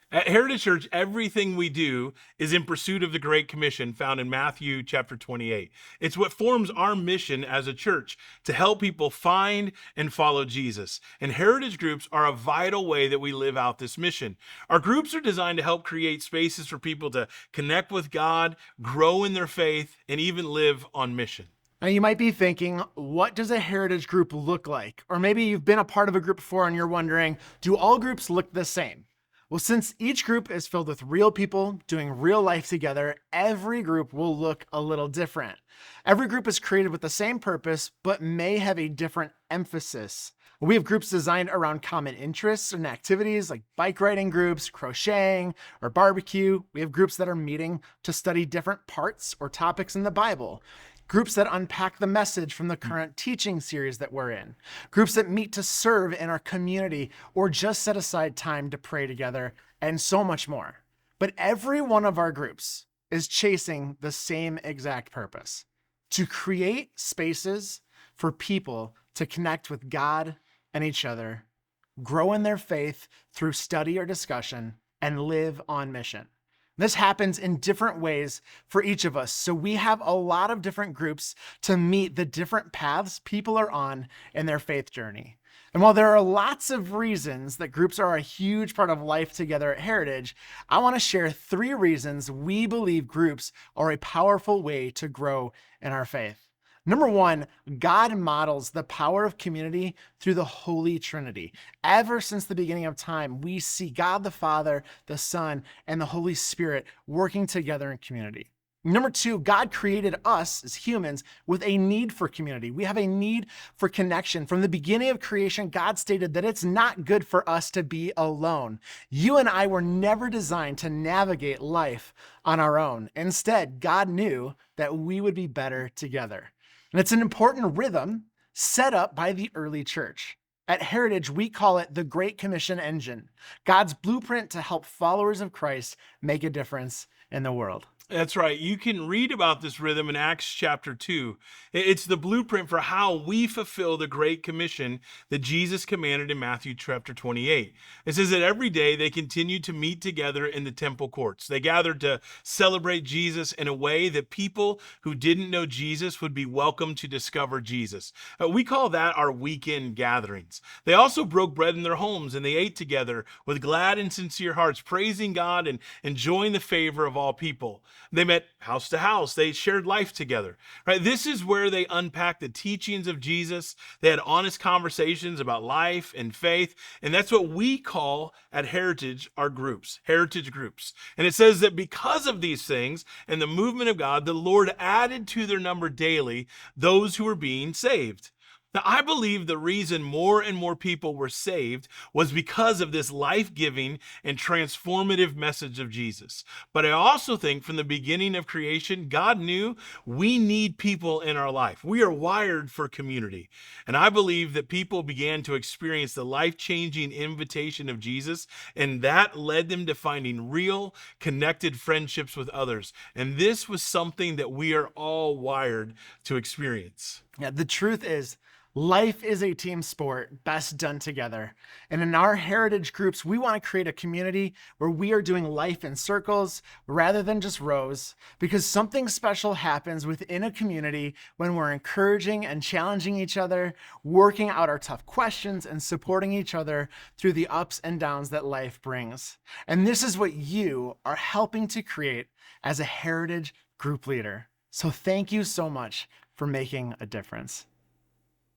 At Heritage Church, everything we do is in pursuit of the Great Commission found in Matthew chapter 28. It's what forms our mission as a church to help people find and follow Jesus. And heritage groups are a vital way that we live out this mission. Our groups are designed to help create spaces for people to connect with God, grow in their faith, and even live on mission. Now, you might be thinking, what does a heritage group look like? Or maybe you've been a part of a group before and you're wondering, do all groups look the same? Well, since each group is filled with real people doing real life together, every group will look a little different. Every group is created with the same purpose, but may have a different emphasis. We have groups designed around common interests and activities like bike riding groups, crocheting, or barbecue. We have groups that are meeting to study different parts or topics in the Bible. Groups that unpack the message from the current teaching series that we're in. Groups that meet to serve in our community or just set aside time to pray together, and so much more. But every one of our groups is chasing the same exact purpose: to create spaces for people to connect with God and each other, grow in their faith through study or discussion, and live on mission. This happens in different ways for each of us. So we have a lot of different groups to meet the different paths people are on in their faith journey. And while there are lots of reasons that groups are a huge part of life together at Heritage, I want to share 3 reasons we believe groups are a powerful way to grow in our faith. Number 1, God models the power of community through the Holy Trinity. Ever since the beginning of time, we see God the Father, the Son, and the Holy Spirit working together in community. Number 2, God created us as humans with a need for community. We have a need for connection. From the beginning of creation, God stated that it's not good for us to be alone. You and I were never designed to navigate life on our own. Instead, God knew that we would be better together. And it's an important rhythm set up by the early church. At Heritage, we call it the Great Commission engine, God's blueprint to help followers of Christ make a difference in the world. That's right. You can read about this rhythm in Acts chapter 2. It's the blueprint for how we fulfill the Great Commission that Jesus commanded in Matthew chapter 28. It says that every day they continued to meet together in the temple courts. They gathered to celebrate Jesus in a way that people who didn't know Jesus would be welcome to discover Jesus. We call that our weekend gatherings. They also broke bread in their homes and they ate together with glad and sincere hearts, praising God and enjoying the favor of all people. They met house to house. They shared life together, right? This is where they unpacked the teachings of Jesus. They had honest conversations about life and faith. And that's what we call at Heritage our groups, heritage groups. And it says that because of these things and the movement of God, the Lord added to their number daily those who were being saved. Now, I believe the reason more and more people were saved was because of this life-giving and transformative message of Jesus. But I also think from the beginning of creation, God knew we need people in our life. We are wired for community. And I believe that people began to experience the life-changing invitation of Jesus, and that led them to finding real, connected friendships with others. And this was something that we are all wired to experience. Yeah, the truth is, life is a team sport best done together. And in our heritage groups, we want to create a community where we are doing life in circles rather than just rows, because something special happens within a community when we're encouraging and challenging each other, working out our tough questions, and supporting each other through the ups and downs that life brings. And this is what you are helping to create as a heritage group leader. So thank you so much for making a difference.